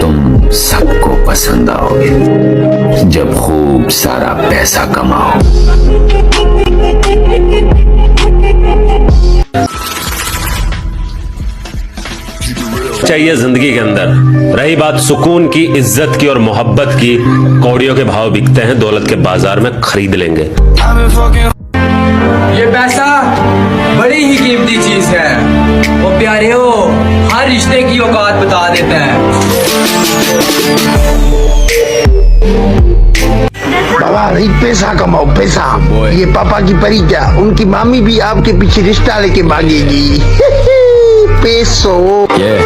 तुम सबको पसंद आओगे जब खूब सारा पैसा कमाओ। चाहिए जिंदगी के अंदर। रही बात सुकून की, इज्जत की और मोहब्बत की, कौड़ियों के भाव बिकते हैं, दौलत के बाजार में खरीद लेंगे। ये पैसा बड़ी ही कीमती चीज है। वो प्यारे हो, हर रिश्ते की औकात बता देता है। बाबा नहीं, पैसा कमाओ पैसा। ये पापा की परी क्या, उनकी मामी भी आपके पीछे रिश्ता लेके भागेगी। पैसो ये